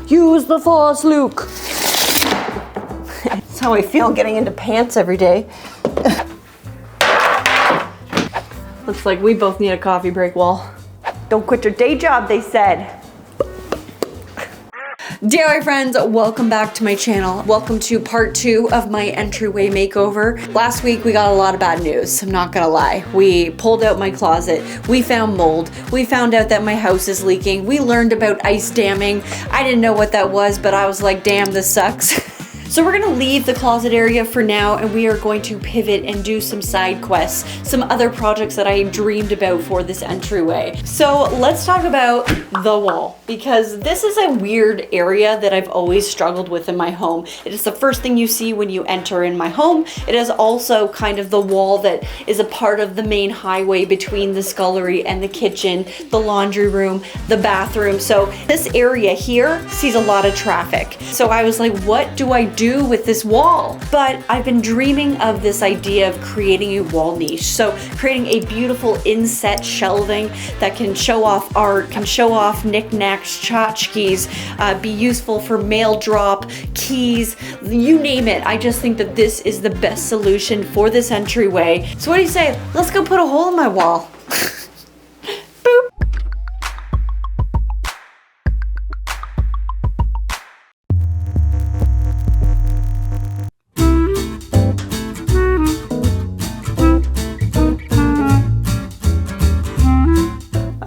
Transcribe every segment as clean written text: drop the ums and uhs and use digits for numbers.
Use the force, Luke. That's how I feel getting into pants every day. Looks like we both need a coffee break, Wall. Don't quit your day job, they said. DIY friends, welcome back to my channel. Welcome to part 2 of my entryway makeover. Last week we got a lot of bad news, I'm not gonna lie. We pulled out my closet, we found mold, we found out that my house is leaking, we learned about ice damming. I didn't know what that was, but I was like, damn, this sucks. So we're gonna leave the closet area for now, and we are going to pivot and do some side quests, some other projects that I dreamed about for this entryway. So let's talk about the wall, because this is a weird area that I've always struggled with in my home. It is the first thing you see when you enter in my home. It is also kind of the wall that is a part of the main highway between the scullery and the kitchen, the laundry room, the bathroom. So this area here sees a lot of traffic. So I was like, what do I do with this wall? But I've been dreaming of this idea of creating a wall niche. So creating a beautiful inset shelving that can show off art, can show off knickknacks, tchotchkes, be useful for mail drop, keys, you name it. I just think that this is the best solution for this entryway. So what do you say? Let's go put a hole in my wall. Boop.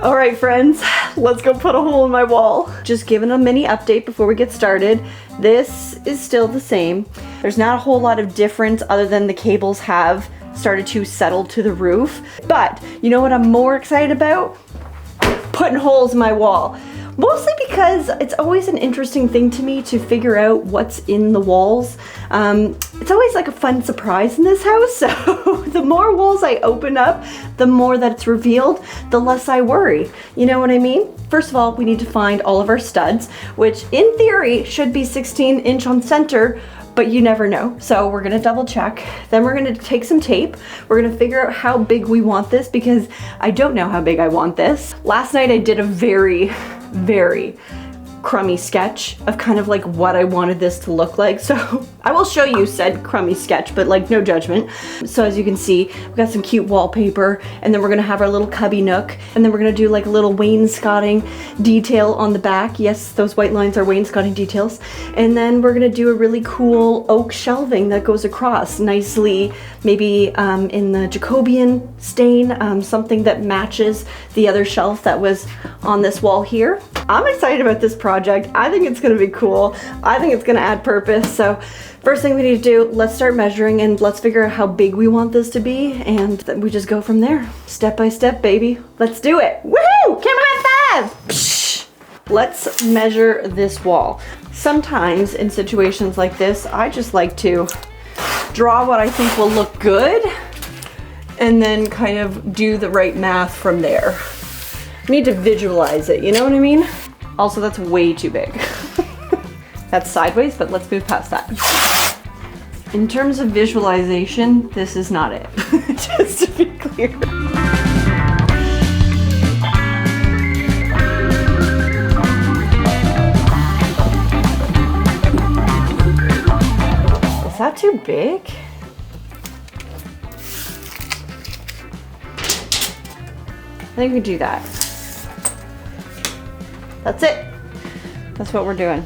All right, friends, let's go put a hole in my wall. Just giving a mini update before we get started. This is still the same. There's not a whole lot of difference other than the cables have started to settle to the roof. But you know what I'm more excited about? Putting holes in my wall. Mostly because it's always an interesting thing to me to figure out what's in the walls. It's always like a fun surprise in this house, so the more walls I open up, the more that it's revealed, the less I worry. You know what I mean? First of all, we need to find all of our studs, which in theory should be 16-inch on center, but you never know. So we're gonna double check. Then we're gonna take some tape. We're gonna figure out how big we want this because I don't know how big I want this. Last night I did a very crummy sketch of kind of like what I wanted this to look like. So I will show you said crummy sketch, but like no judgment. So as you can see, we've got some cute wallpaper, and then we're gonna have our little cubby nook, and then we're gonna do like a little wainscoting detail on the back. Yes, those white lines are wainscoting details. And then we're gonna do a really cool oak shelving that goes across nicely, maybe in the Jacobian stain, something that matches the other shelf that was on this wall here. I'm excited about this project. I think it's gonna be cool. I think it's gonna add purpose. So first thing we need to do, let's start measuring and let's figure out how big we want this to be, and then we just go from there. Step by step, baby. Let's do it. Woohoo! Camera high five! Psh! Let's measure this wall. Sometimes in situations like this, I just like to draw what I think will look good and then kind of do the right math from there. Need to visualize it, you know what I mean? Also, that's way too big. That's sideways, but let's move past that. In terms of visualization, this is not it, just to be clear. Is that too big? I think we do that. That's it. That's what we're doing.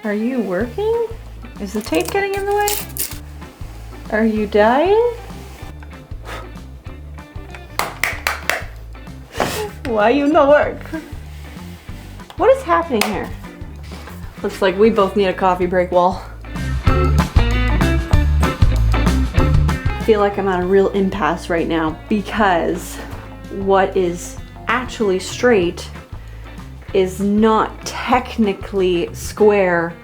Are you working? Is the tape getting in the way? Are you dying? Why you no work? What is happening here? Looks like we both need a coffee break, Wall. I feel like I'm at a real impasse right now because what is actually straight is not technically square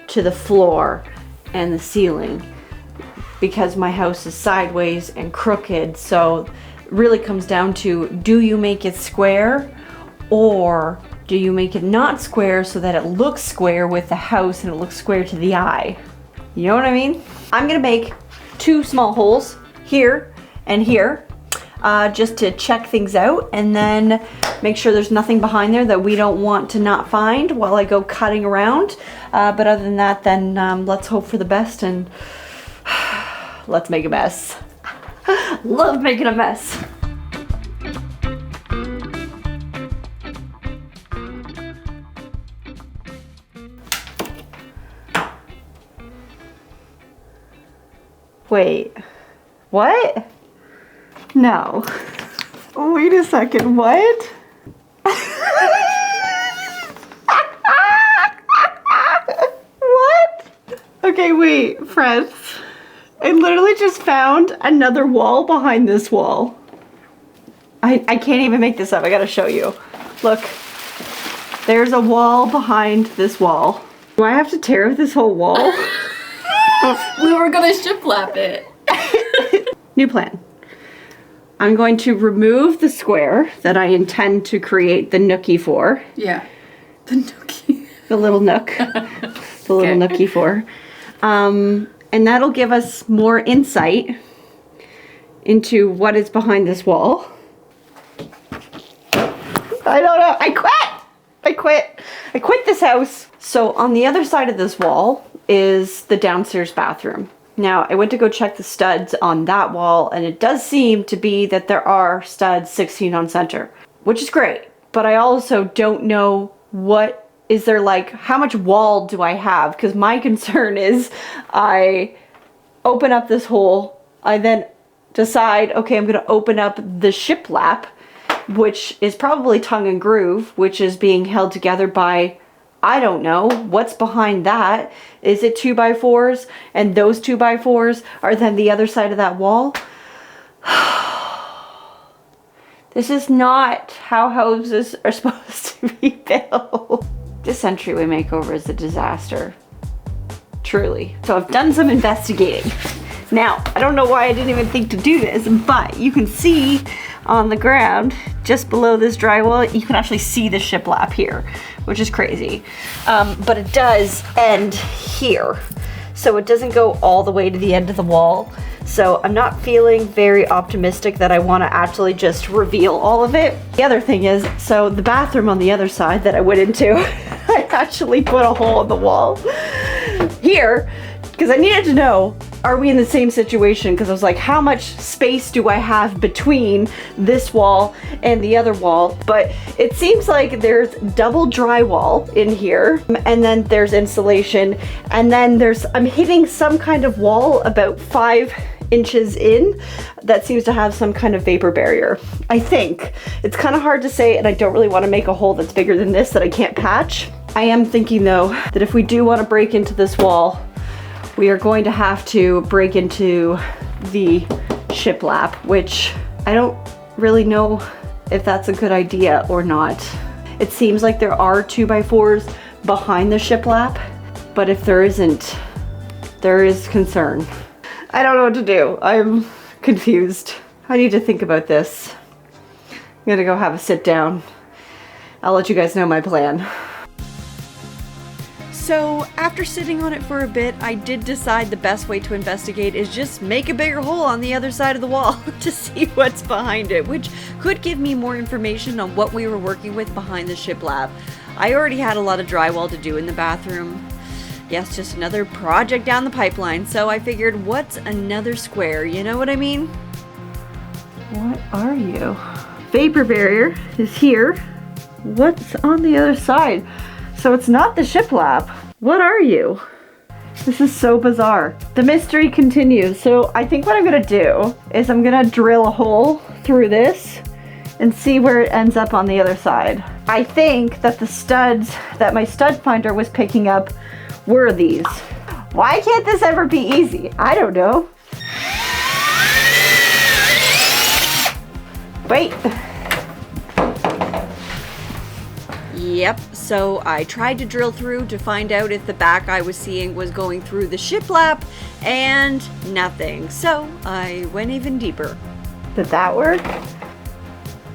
to the floor and the ceiling because my house is sideways and crooked. So it really comes down to, do you make it square or do you make it not square so that it looks square with the house and it looks square to the eye? You know what I mean? I'm gonna make 2 small holes here and here. just to check things out and then make sure there's nothing behind there that we don't want to not find while I go cutting around. But other than that, then let's hope for the best and let's make a mess. Love making a mess. Wait, what? No. Wait a second, what? What? Okay, wait, friends. I literally just found another wall behind this wall. I can't even make this up, I gotta show you. Look, there's a wall behind this wall. Do I have to tear this whole wall? We were gonna shiplap it. New plan. I'm going to remove the square that I intend to create the nookie for. Yeah. The nookie. The little nook. The little nookie for. And that'll give us more insight into what is behind this wall. I don't know. I quit this house. So on the other side of this wall is the downstairs bathroom. Now, I went to go check the studs on that wall, and it does seem to be that there are studs 16 on center, which is great. But I also don't know what is there, like, how much wall do I have? Because my concern is I open up this hole, I then decide, okay, I'm going to open up the shiplap, which is probably tongue and groove, which is being held together by, I don't know what's behind that. Is it 2x4s? And those 2x4s are then the other side of that wall? This is not how houses are supposed to be built. This entryway makeover is a disaster. Truly. So I've done some investigating. Now, I don't know why I didn't even think to do this, but you can see on the ground, just below this drywall, you can actually see the shiplap here, which is crazy. But it does end here. So it doesn't go all the way to the end of the wall. So I'm not feeling very optimistic that I want to actually just reveal all of it. The other thing is, so the bathroom on the other side that I went into, I actually put a hole in the wall here because I needed to know, are we in the same situation? Because I was like, how much space do I have between this wall and the other wall? But it seems like there's double drywall in here, and then there's insulation, and then I'm hitting some kind of wall about 5 inches in that seems to have some kind of vapor barrier. I think. It's kind of hard to say, and I don't really want to make a hole that's bigger than this that I can't patch. I am thinking though that if we do want to break into this wall, we are going to have to break into the shiplap, which I don't really know if that's a good idea or not. It seems like there are 2x4s behind the shiplap, but if there isn't, there is concern. I don't know what to do. I'm confused. I need to think about this. I'm gonna go have a sit down. I'll let you guys know my plan. So after sitting on it for a bit, I did decide the best way to investigate is just make a bigger hole on the other side of the wall to see what's behind it, which could give me more information on what we were working with behind the shiplap. I already had a lot of drywall to do in the bathroom. Yes, just another project down the pipeline, so I figured, what's another square, you know what I mean? What are you? Vapor barrier is here. What's on the other side? So it's not the shiplap. What are you? This is so bizarre. The mystery continues. So I think what I'm gonna do is I'm gonna drill a hole through this and see where it ends up on the other side. I think that the studs that my stud finder was picking up were these. Why can't this ever be easy? I don't know. Wait. Yep, so I tried to drill through to find out if the back I was seeing was going through the shiplap, and nothing. So I went even deeper. Did that work?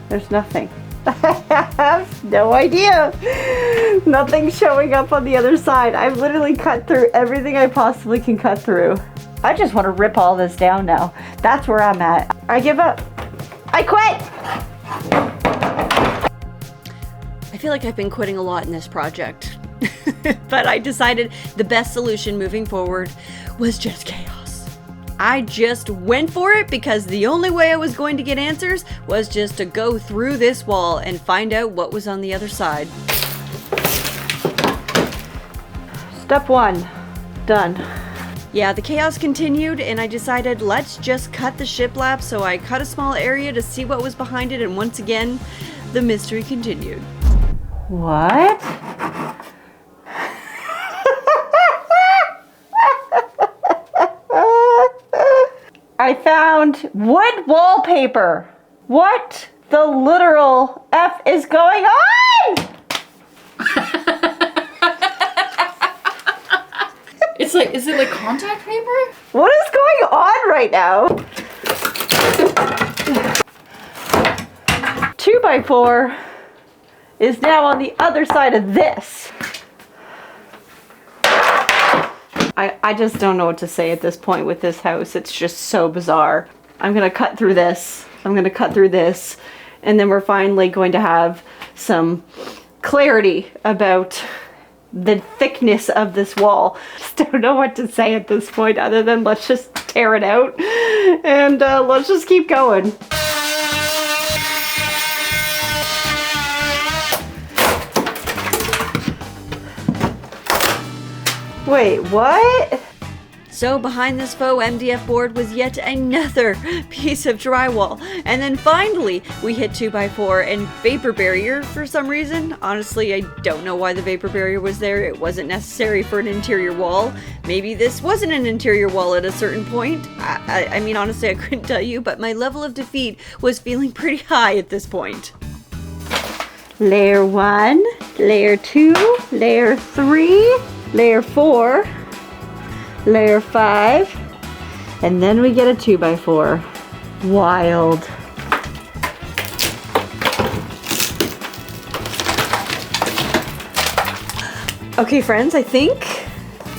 There's nothing. I have no idea. Nothing showing up on the other side. I've literally cut through everything I possibly can cut through. I just want to rip all this down now. That's where I'm at. I give up. I quit! I feel like I've been quitting a lot in this project. But I decided the best solution moving forward was just chaos. I just went for it because the only way I was going to get answers was just to go through this wall and find out what was on the other side. Step 1, done. Yeah, the chaos continued and I decided let's just cut the shiplap, so I cut a small area to see what was behind it, and once again, the mystery continued. What? I found wood wallpaper. What the literal F is going on? It's like, is it like contact paper? What is going on right now? 2x4 is now on the other side of this. I just don't know what to say at this point with this house. It's just so bizarre. I'm gonna cut through this. I'm gonna cut through this. And then we're finally going to have some clarity about the thickness of this wall. Just don't know what to say at this point other than let's just tear it out and let's just keep going. Wait, what? So behind this faux MDF board was yet another piece of drywall. And then finally we hit 2x4 and vapor barrier for some reason. Honestly, I don't know why the vapor barrier was there. It wasn't necessary for an interior wall. Maybe this wasn't an interior wall at a certain point. I mean, honestly, I couldn't tell you, but my level of defeat was feeling pretty high at this point. Layer 1, layer 2, layer 3, layer 4, layer 5, and then we get a 2x4. Wild. Okay, friends, I think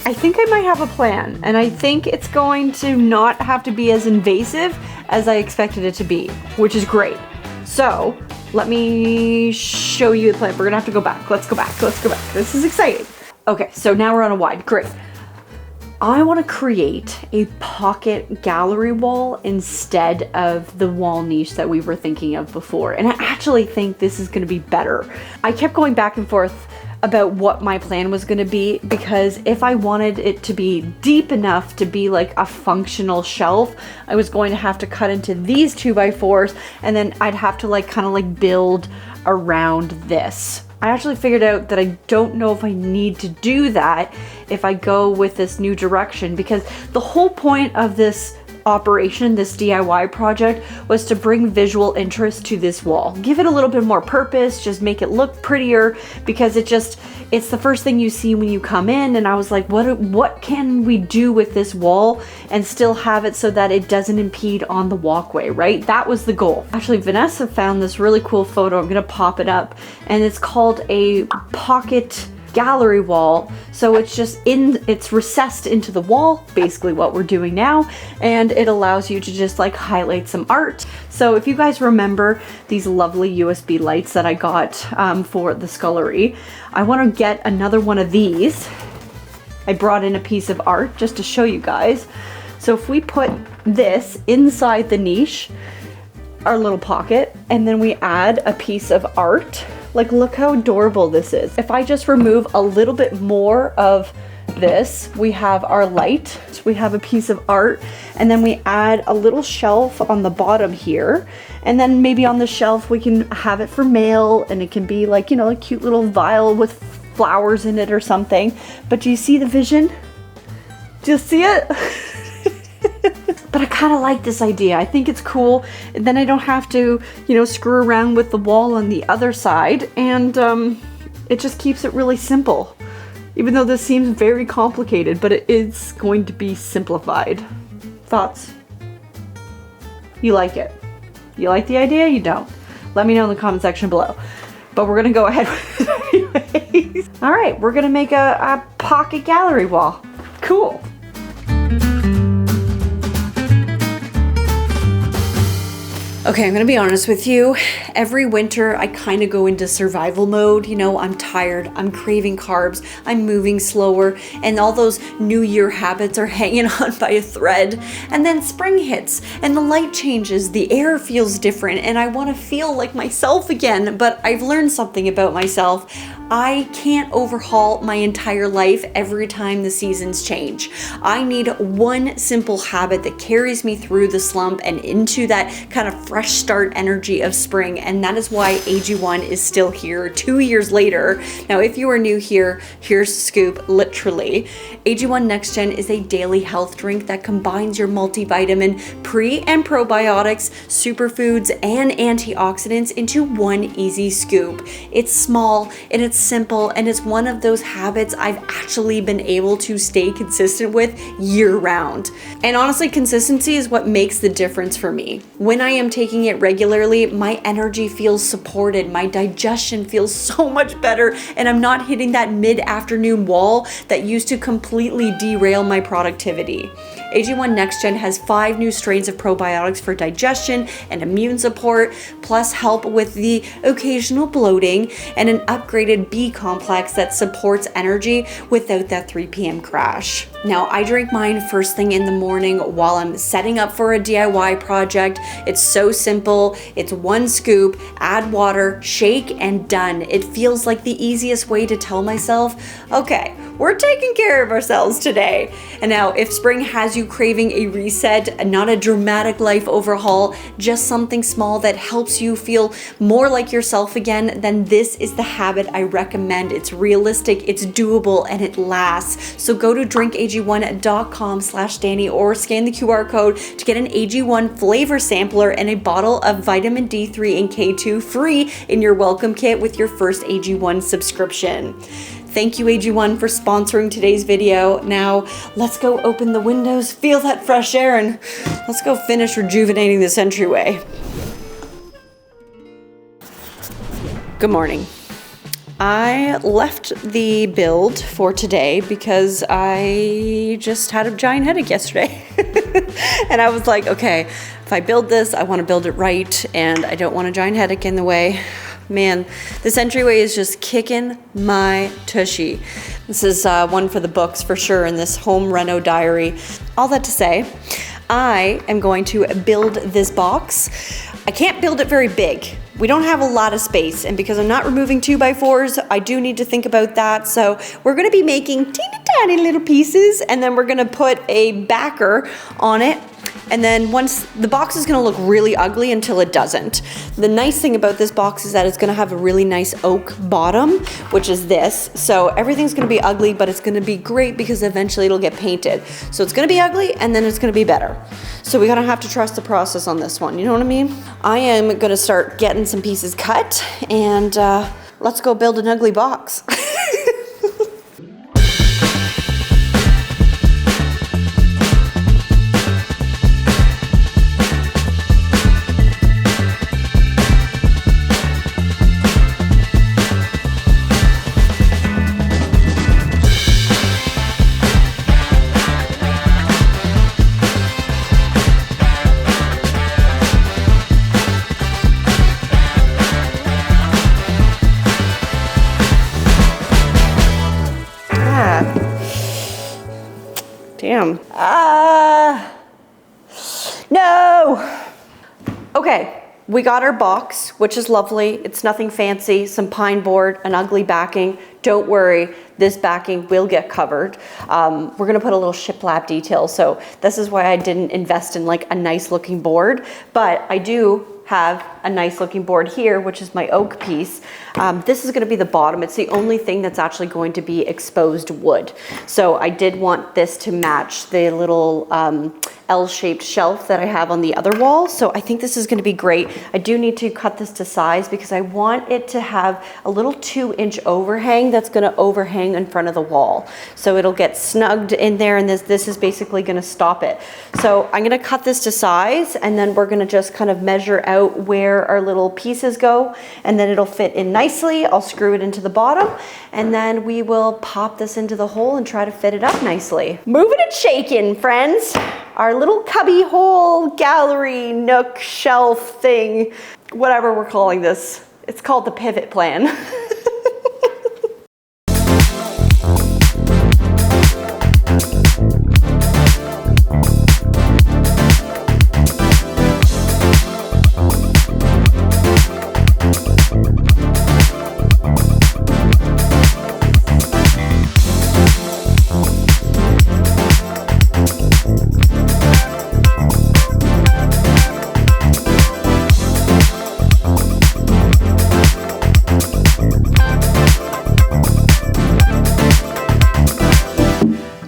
I might have a plan, and I think it's going to not have to be as invasive as I expected it to be, which is great. So let me show you the plan. We're gonna have to go back. Let's go back. Let's go back. This is exciting. Okay, so now we're on a wide. Great. I want to create a pocket gallery wall instead of the wall niche that we were thinking of before. And I actually think this is going to be better. I kept going back and forth about what my plan was going to be, because if I wanted it to be deep enough to be like a functional shelf, I was going to have to cut into these 2x4s, and then I'd have to like kind of like build around this. I actually figured out that I don't know if I need to do that if I go with this new direction, because the whole point of this operation, this DIY project, was to bring visual interest to this wall. Give it a little bit more purpose, just make it look prettier, because it's the first thing you see when you come in, and I was like, what can we do with this wall and still have it so that it doesn't impede on the walkway, right? That was the goal. Actually, Vanessa found this really cool photo. I'm gonna pop it up, and it's called a pocket gallery wall. So it's recessed into the wall, basically what we're doing now, and it allows you to just like highlight some art. So if you guys remember these lovely USB lights that I got for the scullery, I want to get another one of these. I brought in a piece of art just to show you guys. So if we put this inside the niche, our little pocket, and then we add a piece of art, like look how adorable this is. If I just remove a little bit more of this, we have our light, we have a piece of art, and then we add a little shelf on the bottom here, and then maybe on the shelf we can have it for mail, and it can be like, you know, a cute little vial with flowers in it or something. But do you see the vision? Do you see it? But I kind of like this idea. I think it's cool. And then I don't have to, you know, screw around with the wall on the other side. And it just keeps it really simple. Even though this seems very complicated, but it is going to be simplified. Thoughts? You like it? You like the idea? You don't? Let me know in the comment section below. But we're gonna go ahead with it anyways. All right, we're gonna make a pocket gallery wall. Cool. Okay, I'm gonna be honest with you. Every winter, I kind of go into survival mode. You know, I'm tired, I'm craving carbs, I'm moving slower, and all those New Year habits are hanging on by a thread. And then spring hits, and the light changes, the air feels different, and I wanna feel like myself again. But I've learned something about myself. I can't overhaul my entire life every time the seasons change. I need one simple habit that carries me through the slump and into that kind of fresh start energy of spring, and that is why AG1 is still here 2 years later. Now, if you are new here, here's the scoop, literally. AG1 Next Gen is a daily health drink that combines your multivitamin, pre and probiotics, superfoods, and antioxidants into one easy scoop. It's small and it's simple, and it's one of those habits I've actually been able to stay consistent with year round. And honestly, consistency is what makes the difference for me. When I am taking it regularly, my energy feels supported, my digestion feels so much better, and I'm not hitting that mid-afternoon wall that used to completely derail my productivity. AG1 Next Gen has 5 new strains of probiotics for digestion and immune support, plus help with the occasional bloating, and an upgraded B complex that supports energy without that 3 p.m. crash. Now, I drink mine first thing in the morning while I'm setting up for a DIY project. It's so simple. It's one scoop, add water, shake, and done. It feels like the easiest way to tell myself, okay, we're taking care of ourselves today. And now, if spring has you craving a reset, not a dramatic life overhaul, just something small that helps you feel more like yourself again, then this is the habit I recommend. It's realistic, it's doable, and it lasts. So go to drinkag1.com/Danny or scan the QR code to get an AG1 flavor sampler and a bottle of vitamin D3 and K2 free in your welcome kit with your first AG1 subscription. Thank you, AG1, for sponsoring today's video. Now, let's go open the windows, feel that fresh air, and let's go finish rejuvenating this entryway. Good morning. I left the build for today because I just had a giant headache yesterday. And I was like, okay, if I build this, I want to build it right, and I don't want a giant headache in the way. Man, this entryway is just kicking my tushy. This is one for the books for sure in this home reno diary. All that to say, I am going to build this box. I can't build it very big. We don't have a lot of space, and because I'm not removing 2x4s, I do need to think about that. So we're gonna be making teeny tiny little pieces, and then we're gonna put a backer on it. And then once the box is gonna look really ugly until it doesn't. The nice thing about this box is that it's gonna have a really nice oak bottom, which is this. So everything's gonna be ugly, but it's gonna be great because eventually it'll get painted. So it's gonna be ugly, and then it's gonna be better. So we gotta have to trust the process on this one, you know what I mean? I am gonna start getting some pieces cut, and let's go build an ugly box. Damn. No! Okay, we got our box, which is lovely. It's nothing fancy, some pine board, an ugly backing. Don't worry, this backing will get covered. We're gonna put a little shiplap detail, so this is why I didn't invest in like a nice looking board, but I do have a nice looking board here, which is my oak piece. This is gonna be the bottom. It's the only thing that's actually going to be exposed wood. So I did want this to match the little L-shaped shelf that I have on the other wall. So I think this is gonna be great. I do need to cut this to size because I want it to have a little 2-inch overhang that's gonna overhang in front of the wall. So it'll get snugged in there, and this is basically gonna stop it. So I'm gonna cut this to size, and then we're gonna just kind of measure out where our little pieces go, and then it'll fit in nicely. I'll screw it into the bottom, and then we will pop this into the hole and try to fit it up nicely. Moving and shaking, friends. our little cubby hole, gallery, nook, shelf thing, whatever we're calling this. It's called the pivot plan.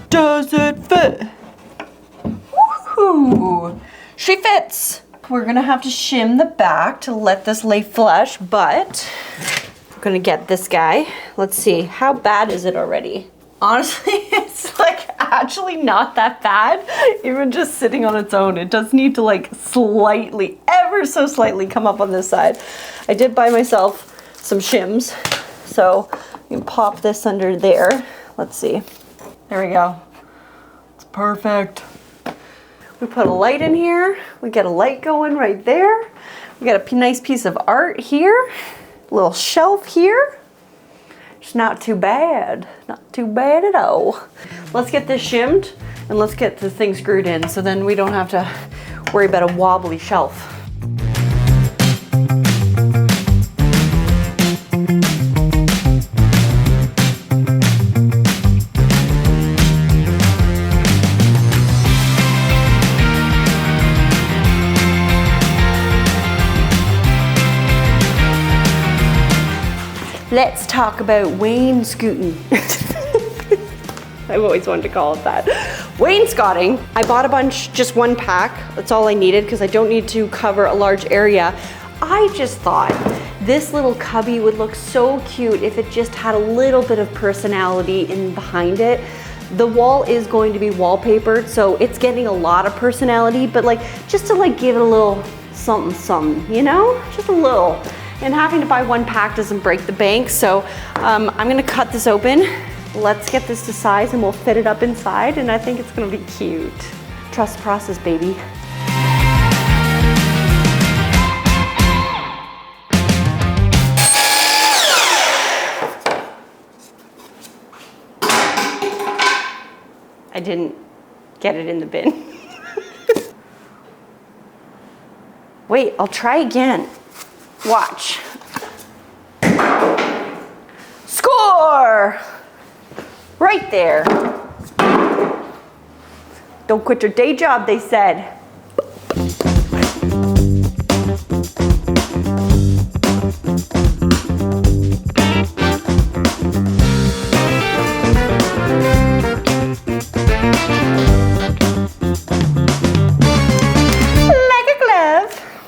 Does it fit? Woohoo! She fits. We're gonna have to shim the back to let this lay flush, but I'm gonna get this guy. Let's see, how bad is it already? Honestly, it's like actually not that bad. Even just sitting on its own, it does need to like slightly, ever so slightly come up on this side. I did buy myself some shims, so you can pop this under there. Let's see. There we go. It's perfect. We put a light in here. We get a light going right there. We got a nice piece of art here. A little shelf here. It's not too bad. Not too bad at all. Let's get this shimmed and let's get the thing screwed in so then we don't have to worry about a wobbly shelf. Let's talk about wainscoting. I've always wanted to call it that. Wainscoting. I bought a bunch, just one pack. That's all I needed because I don't need to cover a large area. I just thought this little cubby would look so cute if it just had a little bit of personality in behind it. The wall is going to be wallpapered, so it's getting a lot of personality, but like just to like give it a little something, something, you know? Just a little. And having to buy one pack doesn't break the bank, so I'm gonna cut this open. Let's get this to size and we'll fit it up inside, and I think it's gonna be cute. Trust the process, baby. I didn't get it in the bin. Wait, I'll try again. Watch. Score! Right there. Don't quit your day job, they said.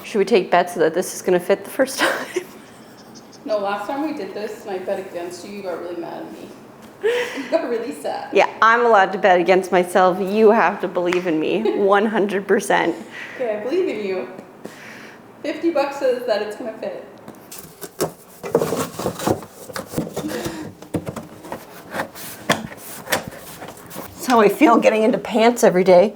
Should we take bets that this is gonna fit the first time? No, last time we did this and I bet against you, you got really mad at me. You got really sad. Yeah, I'm allowed to bet against myself. You have to believe in me, 100%. Okay, I believe in you. $50 says that it's gonna fit. That's how I feel getting into pants every day.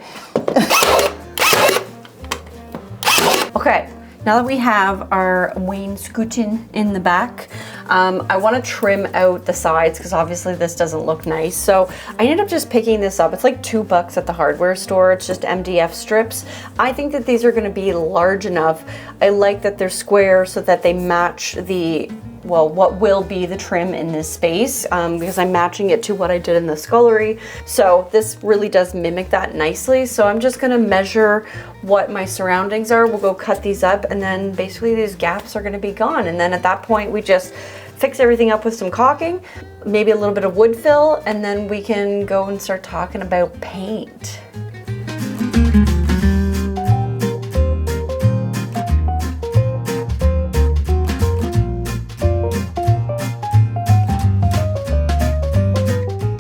Okay, now that we have our wainscoting in the back, I want to trim out the sides because obviously this doesn't look nice. So I ended up just picking this up. It's like $2 at the hardware store. It's just MDF strips. I think that these are going to be large enough. I like that they're square so that they match the, well, what will be the trim in this space because I'm matching it to what I did in the scullery. So this really does mimic that nicely. So I'm just gonna measure what my surroundings are. We'll go cut these up and then basically these gaps are gonna be gone. And then at that point we just fix everything up with some caulking, maybe a little bit of wood fill, and then we can go and start talking about paint.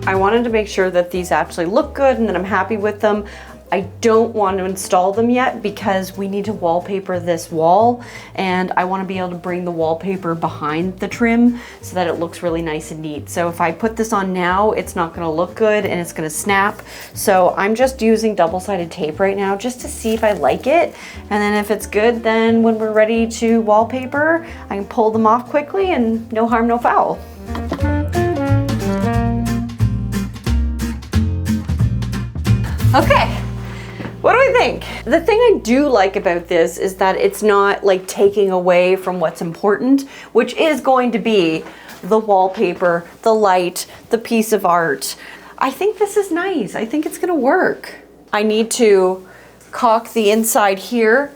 I wanted to make sure that these actually look good and that I'm happy with them. I don't want to install them yet because we need to wallpaper this wall, and I want to be able to bring the wallpaper behind the trim so that it looks really nice and neat. So if I put this on now, it's not going to look good and it's going to snap. So I'm just using double-sided tape right now just to see if I like it. And then if it's good, then when we're ready to wallpaper, I can pull them off quickly and no harm, no foul. Okay. What do we think? The thing I do like about this is that it's not like taking away from what's important, which is going to be the wallpaper, the light, the piece of art. I think this is nice. I think it's gonna work. I need to caulk the inside here,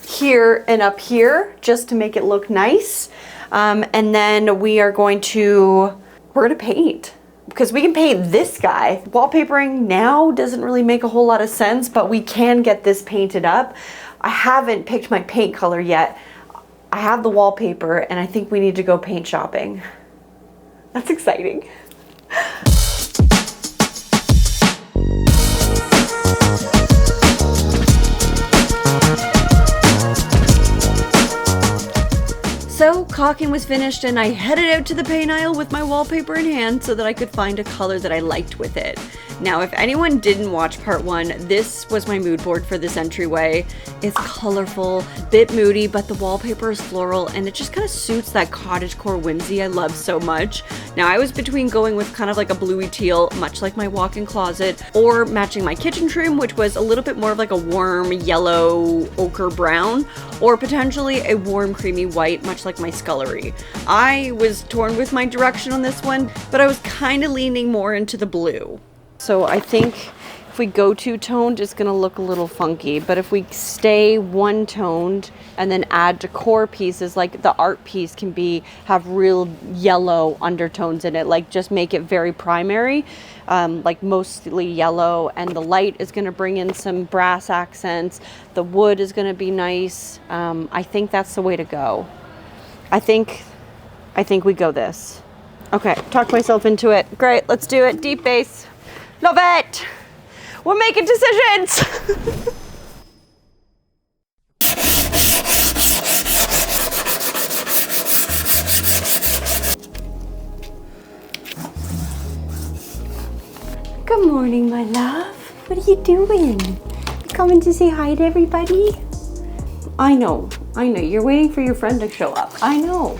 here, and up here just to make it look nice. And then we're gonna paint. Because we can paint this guy. Wallpapering now doesn't really make a whole lot of sense, but we can get this painted up. I haven't picked my paint color yet. I have the wallpaper and I think we need to go paint shopping. That's exciting. So caulking was finished and I headed out to the paint aisle with my wallpaper in hand so that I could find a color that I liked with it. Now, if anyone didn't watch part one, this was my mood board for this entryway. It's colorful, a bit moody, but the wallpaper is floral and it just kind of suits that cottagecore whimsy I love so much. Now, I was between going with kind of like a bluey teal, much like my walk-in closet, or matching my kitchen trim, which was a little bit more of like a warm yellow ochre brown, or potentially a warm creamy white, much like my scullery. I was torn with my direction on this one, but I was kind of leaning more into the blue. So I think if we go two-toned, it's gonna look a little funky, but if we stay one-toned and then add decor pieces, like the art piece can have real yellow undertones in it, like just make it very primary, like mostly yellow, and the light is gonna bring in some brass accents. The wood is gonna be nice. I think that's the way to go. I think we go this. Okay, talked myself into it. Great, let's do it. Deep bass. Love it! We're making decisions! Good morning, my love. What are you doing? You coming to say hi to everybody? I know. You're waiting for your friend to show up. I know.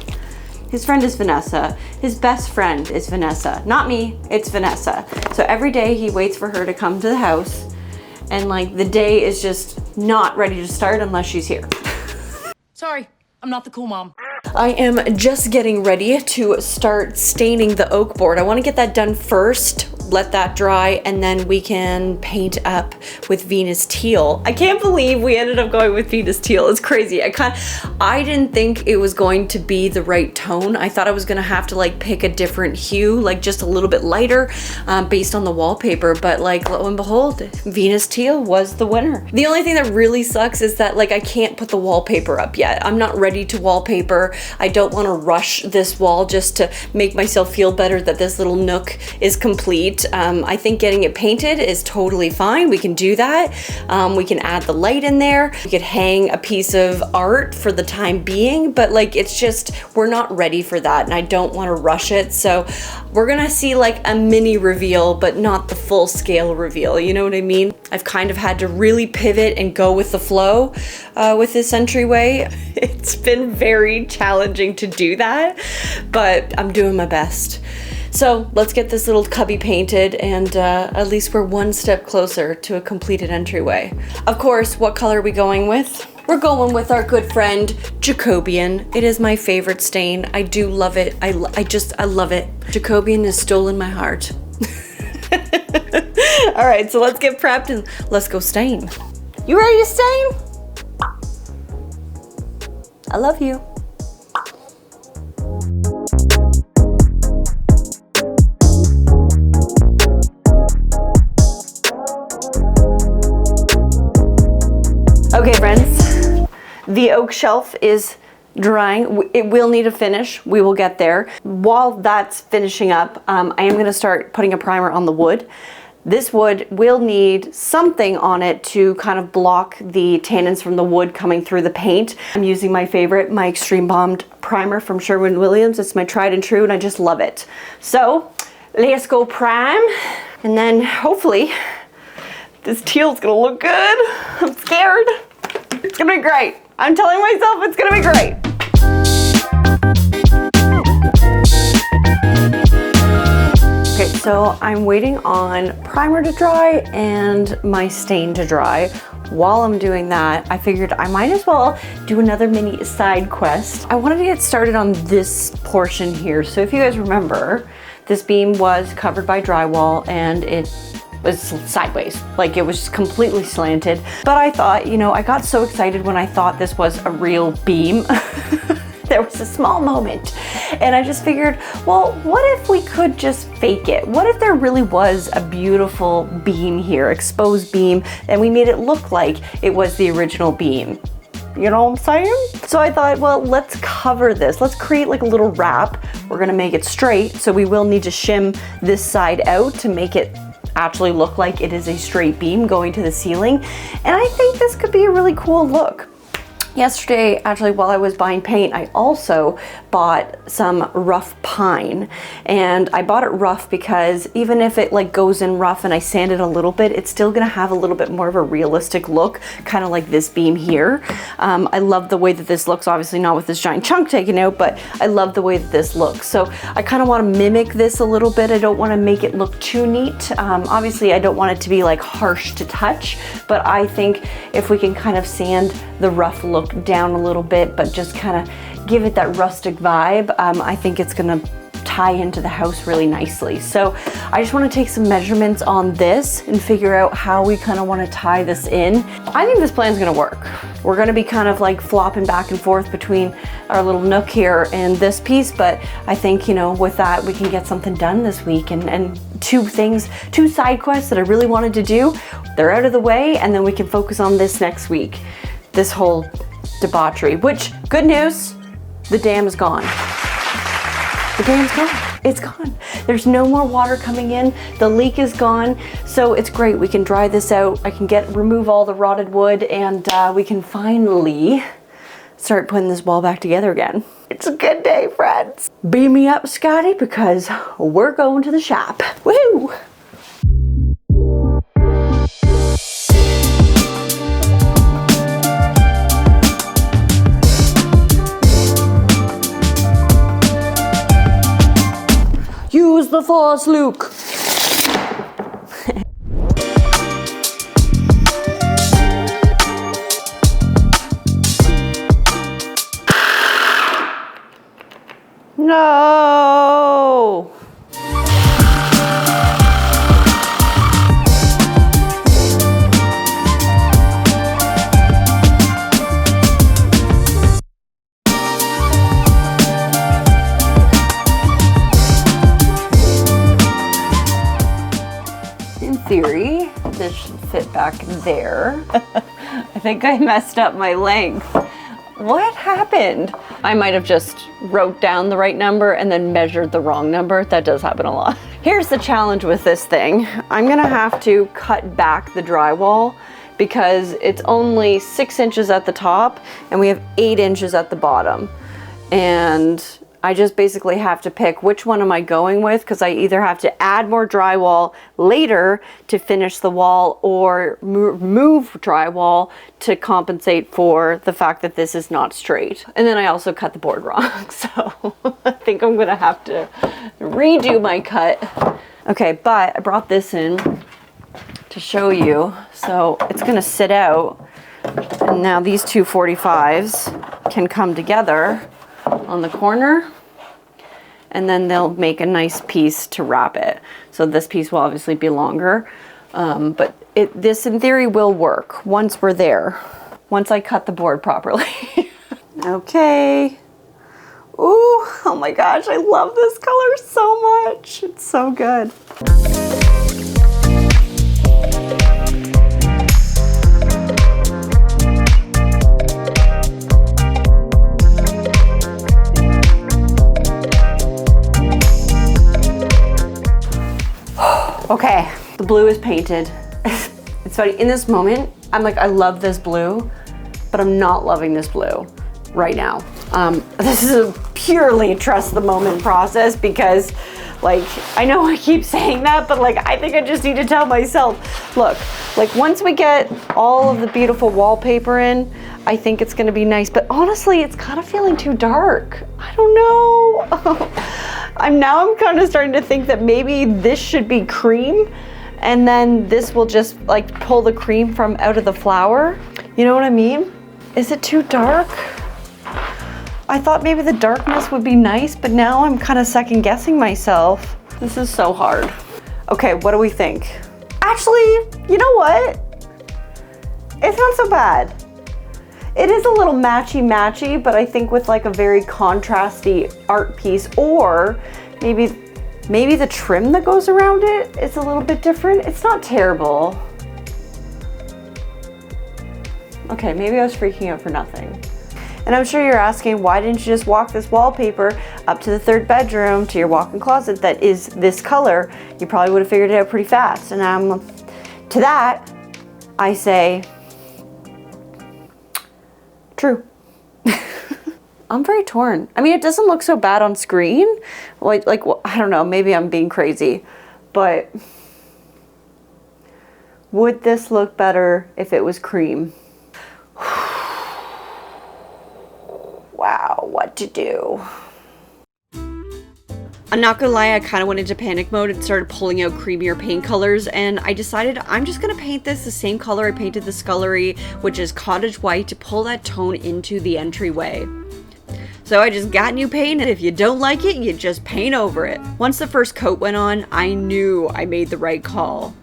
His friend is Vanessa. His best friend is Vanessa. Not me, it's Vanessa. So every day he waits for her to come to the house, and like the day is just not ready to start unless she's here. Sorry, I'm not the cool mom. I am just getting ready to start staining the oak board. I want to get that done first, let that dry, and then we can paint up with Venus Teal. I can't believe we ended up going with Venus Teal. It's crazy. I didn't think it was going to be the right tone. I thought I was gonna have to like pick a different hue, like just a little bit lighter, based on the wallpaper, but like lo and behold, Venus Teal was the winner. The only thing that really sucks is that like I can't put the wallpaper up yet. I'm not ready to wallpaper. I don't want to rush this wall just to make myself feel better that this little nook is complete. I think getting it painted is totally fine. We can do that. We can add the light in there. We could hang a piece of art for the time being, but like it's just, we're not ready for that and I don't want to rush it. So we're gonna see like a mini reveal, but not the full scale reveal. You know what I mean? I've kind of had to really pivot and go with the flow with this entryway. It's been very challenging to do that, but I'm doing my best. So let's get this little cubby painted, and at least we're one step closer to a completed entryway. Of course, what color are we going with? We're going with our good friend Jacobian. It is my favorite stain. I do love it. I love it. Jacobian has stolen my heart. All right, so let's get prepped and let's go stain. You ready to stain? I love you. Okay, friends, the oak shelf is drying. It will need a finish. We will get there. While that's finishing up, I am going to start putting a primer on the wood. This wood will need something on it to kind of block the tannins from the wood coming through the paint. I'm using my favorite, my Extreme Bombed primer from Sherwin-Williams. It's my tried and true and I just love it. So let's go prime, and then hopefully this teal's gonna look good. I'm scared. It's gonna be great. I'm telling myself it's gonna be great. Okay, so I'm waiting on primer to dry and my stain to dry. While I'm doing that, I figured I might as well do another mini side quest. I wanted to get started on this portion here. So if you guys remember, this beam was covered by drywall and it was sideways, like it was completely slanted. But I thought, you know, I got so excited when I thought this was a real beam. There was a small moment and I just figured, well, what if we could just fake it? What if there really was a beautiful beam here, exposed beam, and we made it look like it was the original beam? You know what I'm saying? So I thought, well, let's cover this. Let's create like a little wrap. We're gonna make it straight, so we will need to shim this side out to make it actually look like it is a straight beam going to the ceiling. And I think this could be a really cool look. Yesterday, actually, while I was buying paint, I also bought some rough pine. And I bought it rough because even if it like goes in rough and I sand it a little bit, it's still gonna have a little bit more of a realistic look, kind of like this beam here. I love the way that this looks, obviously not with this giant chunk taken out, but I love the way that this looks. So I kind of want to mimic this a little bit. I don't want to make it look too neat. Obviously, I don't want it to be like harsh to touch, but I think if we can kind of sand the rough look down a little bit, but just kind of give it that rustic vibe, I think it's gonna tie into the house really nicely. So I just want to take some measurements on this and figure out how we kind of want to tie this in. I think this plan's gonna work. We're gonna be kind of like flopping back and forth between our little nook here and this piece, but I think, you know, with that we can get something done this week. And two side quests that I really wanted to do, they're out of the way, and then we can focus on this next week. This whole debauchery, which, good news, the dam is gone. The dam's gone. It's gone. There's no more water coming in. The leak is gone. So it's great. We can dry this out. I can remove all the rotted wood, and we can finally start putting this wall back together again. It's a good day, friends. Beam me up, Scotty, because we're going to the shop. Woo! Use the force, Luke. No. Theory, this should fit back there. I think I messed up my length. What happened? I might have just wrote down the right number and then measured the wrong number. That does happen a lot. Here's the challenge with this thing. I'm gonna have to cut back the drywall because it's only 6 inches at the top and we have 8 inches at the bottom. And I just basically have to pick which one am I going with, because I either have to add more drywall later to finish the wall or move drywall to compensate for the fact that this is not straight. And then I also cut the board wrong, so I think I'm gonna have to redo my cut. Okay, but I brought this in to show you. So it's gonna sit out, and now these two 45s can come together on the corner, and then they'll make a nice piece to wrap it. So this piece will obviously be longer, but this in theory will work once we're there, once I cut the board properly. Okay. Ooh, oh my gosh, I love this color so much. It's so good. Okay, The blue is painted. It's funny, in this moment, I'm like, I love this blue, but I'm not loving this blue right now. This is a purely trust the moment process because like, I know I keep saying that, but like, I think I just need to tell myself, look, like once we get all of the beautiful wallpaper in, I think it's gonna be nice, but honestly, it's kind of feeling too dark. I don't know. I'm kind of starting to think that maybe this should be cream and then this will just like pull the cream from out of the flower. You know what I mean? Is it too dark? I thought maybe the darkness would be nice, but now I'm kind of second guessing myself. This is so hard. Okay, what do we think? Actually, you know what? It's not so bad. It is a little matchy-matchy, but I think with like a very contrasty art piece, or maybe the trim that goes around it is a little bit different. It's not terrible. Okay, maybe I was freaking out for nothing. And I'm sure you're asking, why didn't you just walk this wallpaper up to the third bedroom, to your walk-in closet that is this color? You probably would have figured it out pretty fast. And to that, I say, true. I'm very torn. I mean, it doesn't look so bad on screen. Like I don't know, maybe I'm being crazy, but would this look better if it was cream? Wow, what to do? I'm not gonna lie, I kind of went into panic mode and started pulling out creamier paint colors, and I decided I'm just gonna paint this the same color I painted the scullery, which is cottage white, to pull that tone into the entryway. So I just got new paint, and if you don't like it, you just paint over it. Once the first coat went on, I knew I made the right call.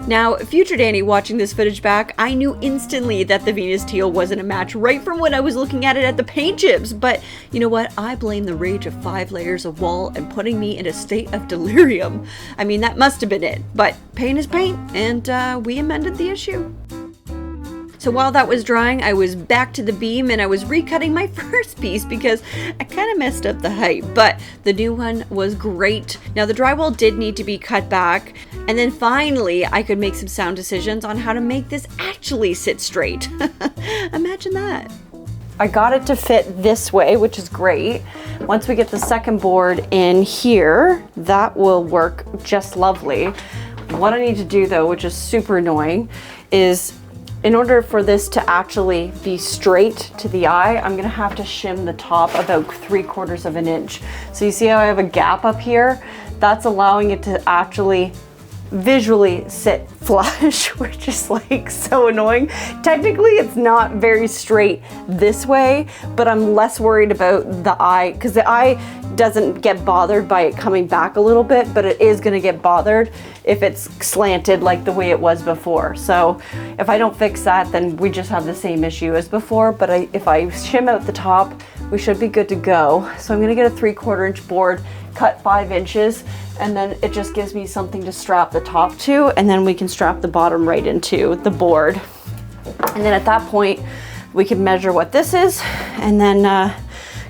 Now, future Danny watching this footage back, I knew instantly that the Venus teal wasn't a match right from when I was looking at it at the paint chips, but you know what? I blame the rage of 5 layers of wall and putting me in a state of delirium. I mean, that must have been it, but paint is paint, and we amended the issue. So while that was drying, I was back to the beam and I was recutting my first piece because I kind of messed up the height, but the new one was great. Now the drywall did need to be cut back, and then finally I could make some sound decisions on how to make this actually sit straight. Imagine that. I got it to fit this way, which is great. Once we get the second board in here, that will work just lovely. What I need to do though, which is super annoying, is in order for this to actually be straight to the eye, I'm gonna have to shim the top about 3/4 of an inch. So you see how I have a gap up here? That's allowing it to actually visually sit flush, which is like so annoying. Technically, it's not very straight this way, but I'm less worried about the eye, because the eye doesn't get bothered by it coming back a little bit, but it is gonna get bothered if it's slanted like the way it was before. So if I don't fix that, then we just have the same issue as before, but if I shim out the top, we should be good to go. So I'm gonna get a 3/4 inch board, cut 5 inches, and then it just gives me something to strap the top to, and then we can strap the bottom right into the board. And then at that point, we can measure what this is, and then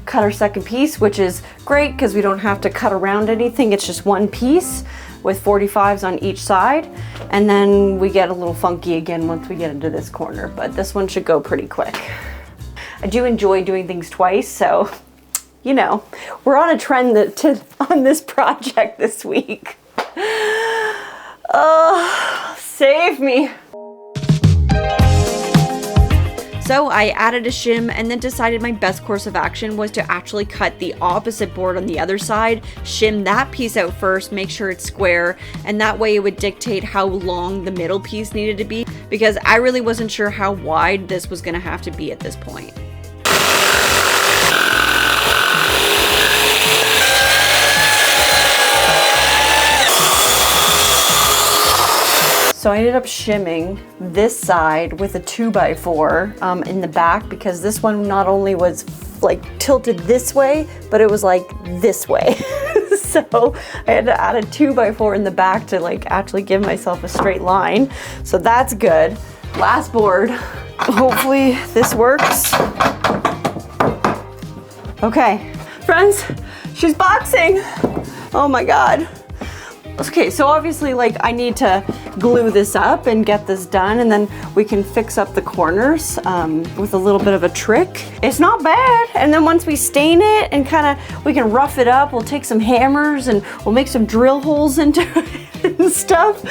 cut our second piece, which is great because we don't have to cut around anything. It's just one piece with 45s on each side, and then we get a little funky again once we get into this corner, but this one should go pretty quick. I do enjoy doing things twice, so you know, we're on a trend on this project this week. Oh, save me. So I added a shim and then decided my best course of action was to actually cut the opposite board on the other side, shim that piece out first, make sure it's square, and that way it would dictate how long the middle piece needed to be, because I really wasn't sure how wide this was gonna have to be at this point. So I ended up shimming this side with a 2x4 in the back, because this one not only was like tilted this way, but it was like this way. So I had to add a 2x4 in the back to like actually give myself a straight line. So that's good. Last board. Hopefully this works. Okay, friends, she's boxing. Oh my God. Okay, so obviously like I need to glue this up and get this done, and then we can fix up the corners with a little bit of a trick. It's not bad. And then once we stain it and we can rough it up, we'll take some hammers and we'll make some drill holes into it and stuff,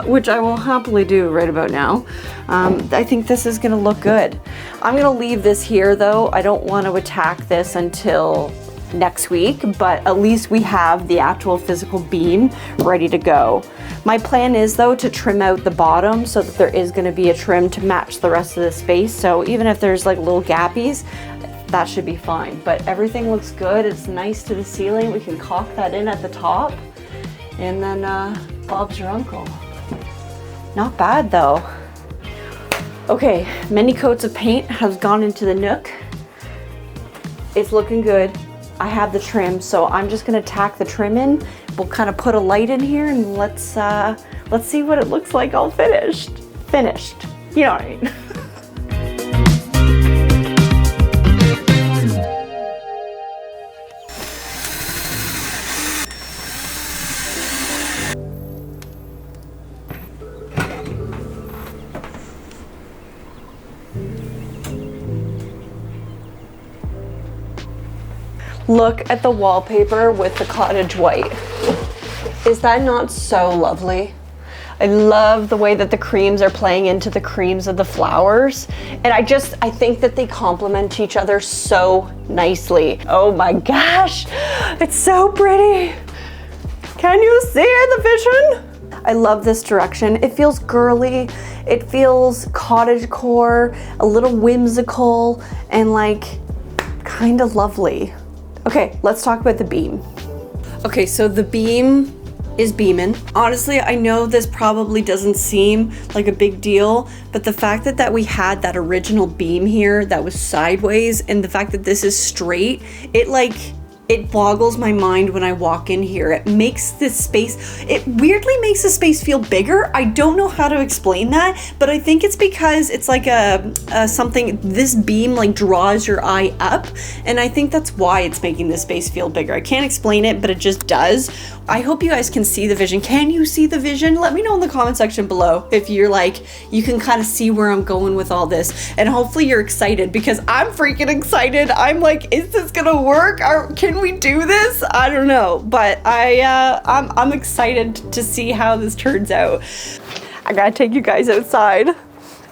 which I will happily do right about now. I think this is gonna look good. I'm gonna leave this here though. I don't want to attack this until next week, but at least we have the actual physical beam ready to go. My plan is though to trim out the bottom so that there is going to be a trim to match the rest of the space. So even if there's like little gappies, that should be fine. But everything looks good. It's nice to the ceiling. We can caulk that in at the top, and then Bob's your uncle. Not bad though. Okay, many coats of paint have gone into the nook. It's looking good. I have the trim, so I'm just gonna tack the trim in. We'll kind of put a light in here, and let's see what it looks like all finished. You know what I mean? Look at the wallpaper with the cottage white. Is that not so lovely? I love the way that the creams are playing into the creams of the flowers. And I think that they complement each other so nicely. Oh my gosh, it's so pretty. Can you see the vision? I love this direction. It feels girly. It feels cottagecore, a little whimsical, and like kind of lovely. Okay, let's talk about the beam. Okay, so the beam is beaming. Honestly, I know this probably doesn't seem like a big deal, but the fact that we had that original beam here that was sideways, and the fact that this is straight, it boggles my mind when I walk in here. It makes this space, it weirdly makes the space feel bigger. I don't know how to explain that, but I think it's because it's like something, this beam like draws your eye up, and I think that's why it's making this space feel bigger. I can't explain it, but it just does. I hope you guys can see the vision. Can you see the vision? Let me know in the comment section below if you're like, you can kind of see where I'm going with all this, and hopefully you're excited, because I'm freaking excited. I'm like, is this gonna work? Can we do this? I don't know, but I'm excited to see how this turns out. I gotta take you guys outside.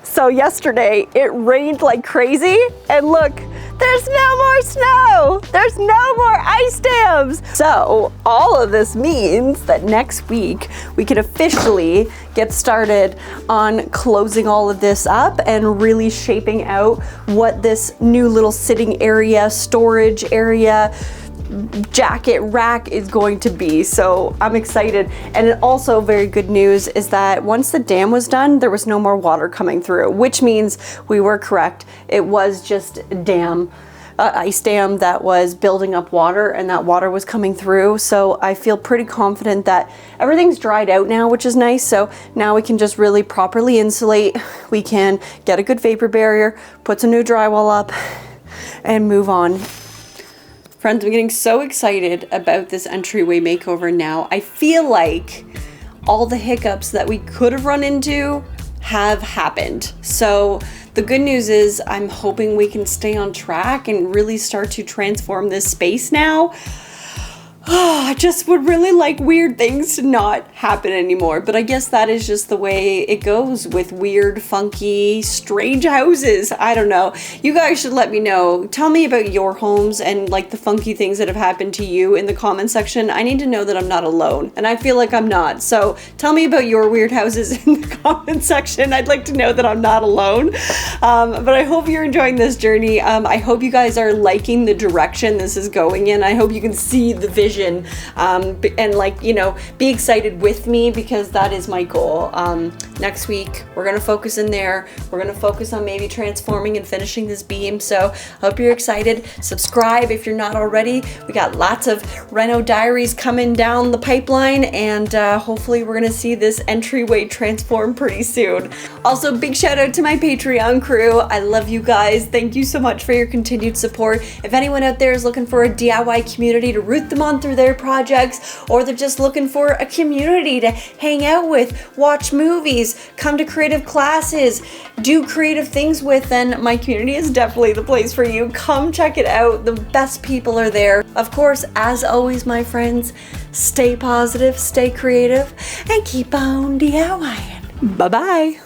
So yesterday it rained like crazy, and look, there's no more snow. There's no more ice dams. So all of this means that next week we can officially get started on closing all of this up and really shaping out what this new little sitting area, storage area, jacket rack is going to be. So I'm excited. And also very good news is that once the dam was done, there was no more water coming through, which means we were correct. It was just a dam, ice dam that was building up water, and that water was coming through. So I feel pretty confident that everything's dried out now, which is nice. So now we can just really properly insulate. We can get a good vapor barrier, put some new drywall up, and move on. Friends, I'm getting so excited about this entryway makeover now. I feel like all the hiccups that we could have run into have happened. So the good news is I'm hoping we can stay on track and really start to transform this space now. Oh, I just would really like weird things to not happen anymore, but I guess that is just the way it goes with weird, funky, strange houses. I don't know. You guys should let me know. Tell me about your homes and like the funky things that have happened to you in the comment section. I need to know that I'm not alone, and I feel like I'm not. So tell me about your weird houses in the comment section. I'd like to know that I'm not alone. But I hope you're enjoying this journey. I hope you guys are liking the direction this is going in. I hope you can see the vision, and like, you know, be excited with me, because that is my goal. next week. We're gonna focus in there. We're gonna focus on maybe transforming and finishing this beam. So I hope you're excited. Subscribe if you're not already. We got lots of reno diaries coming down the pipeline, and hopefully we're gonna see this entryway transform pretty soon. Also, big shout out to my Patreon crew. I love you guys. Thank you so much for your continued support. If anyone out there is looking for a DIY community to root them on through their projects, or they're just looking for a community to hang out with, watch movies, come to creative classes, do creative things with, then my community is definitely the place for you. Come check it out. The best people are there. Of course, as always, my friends, stay positive, stay creative, and keep on DIYing. Bye-bye.